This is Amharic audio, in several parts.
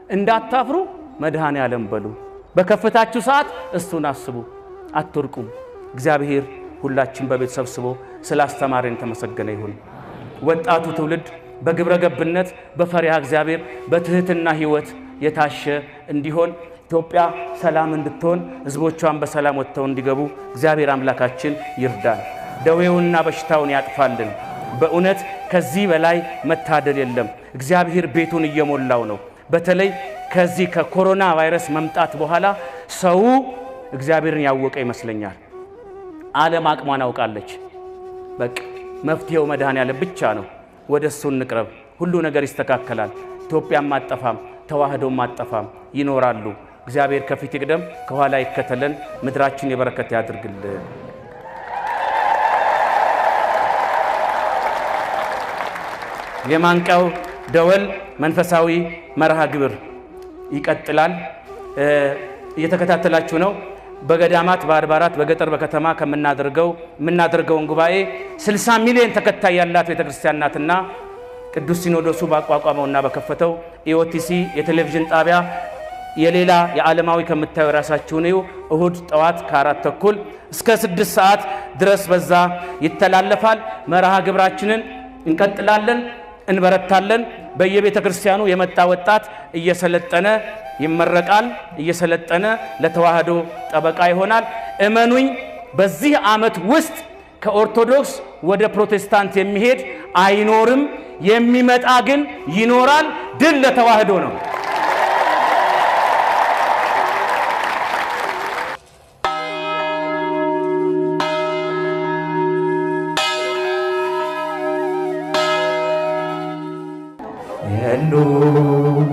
እንዳታፍሩ መድኃኔ ዓለም በሉ። በከፍታችሁ ሰዓት እሱን አስቡ፣ አትወርቁም። እግዚአብሔር ሁላችን በቤት ሰብስቦ ስላስተማረን ተመሰገነ ይሁን። ወጣቱ ትውልድ በግብረ ገብነት በፈሪሃ እግዚአብሔር በትህትና ሕይወት የታሸ እንዲሆን ኢትዮጵያ ሰላም እንድትሆን ሕዝቦቿን በሰላም ወጥተው እንዲገቡ እግዚአብሔር አምላካችን ይርዳን። ደዌውንና በሽታውን ያጥፋልን። በእውነት ከዚህ በላይ መታደል የለም። እግዚአብሔር ቤቱን እየሞላው ነው። በተለይ ከዚህ ከኮሮና ቫይረስ መምጣት በኋላ ሰው እግዚአብሔርን ያወቀ ይመስለኛል። ዓለም አቅሟን አውቃለች። በቃ መፍትሄው መድኃኔ ዓለም ብቻ ነው። ወደሱ እንቅረብ፣ ሁሉ ነገር ይስተካከላል። ኢትዮጵያም አጠፋም፣ ተዋህዶም አጠፋም፣ ይኖራሉ። እግዚአብሔር ከፊት ይቅደም፣ ከኋላ ይከተለን። ምድራችን የበረከት ያድርግልን። የማንቂያው ደወል መንፈሳዊ መርሃ ግብር ይቀጥላል። እየተከታተላችሁ ነው። በገዳማት በአድባራት በገጠር በከተማ የምናደርገውን ጉባኤ 60 ሚሊዮን ተከታይ ያላት ቤተክርስቲያን ናትና ቅዱስ ሲኖዶሱ ባቋቋመውና በከፈተው ኢኦቲሲ የቴሌቪዥን ጣቢያ የሌላ የዓለማዊ ከምታዩ ራሳችሁን እሁድ ጠዋት ከ4 ተኩል እስከ 6 ሰዓት ድረስ በዛ ይተላለፋል። መርሃ ግብራችንን እንቀጥላለን፣ እንበረታለን። በየቤተ ክርስቲያኑ የመጣ ወጣት እየሰለጠነ ይመረቃል፣ እየሰለጠነ ለተዋህዶ ጠበቃ ይሆናል። እመኑኝ በዚህ ዓመት ውስጥ ከኦርቶዶክስ ወደ ፕሮቴስታንት የሚሄድ አይኖርም። የሚመጣ ግን ይኖራል። ድል ለተዋህዶ ነው።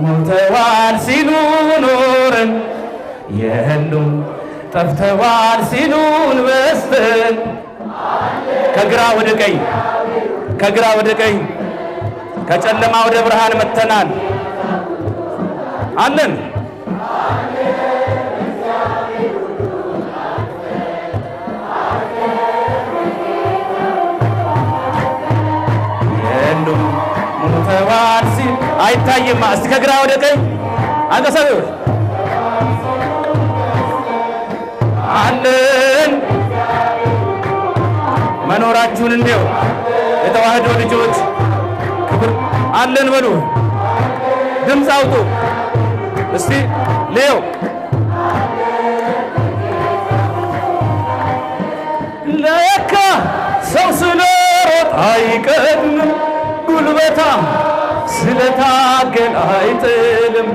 ሞተዋል ሲሉ ኖረን የሉም ጠፍተዋል ሲሉን በስተን ከግራ ወደ ቀኝ ከግራ ወደ ቀኝ ከጨለማ ወደ ብርሃን መተናል አለን። የሉም ሞተዋል ሲሉ አይታየም። እስቲ ከግራ ወደ ቀኝ አንቀሳቅሱ። አለን መኖራችሁን እንዴው የተዋህዶ ልጆች ክብር አለን በሉ። ድምፅ አውጡ እስቲ ሌው ለካ ሰው ስለሮጥ አይቀድምም፣ ጉልበታም ስለታገል አይጥልም።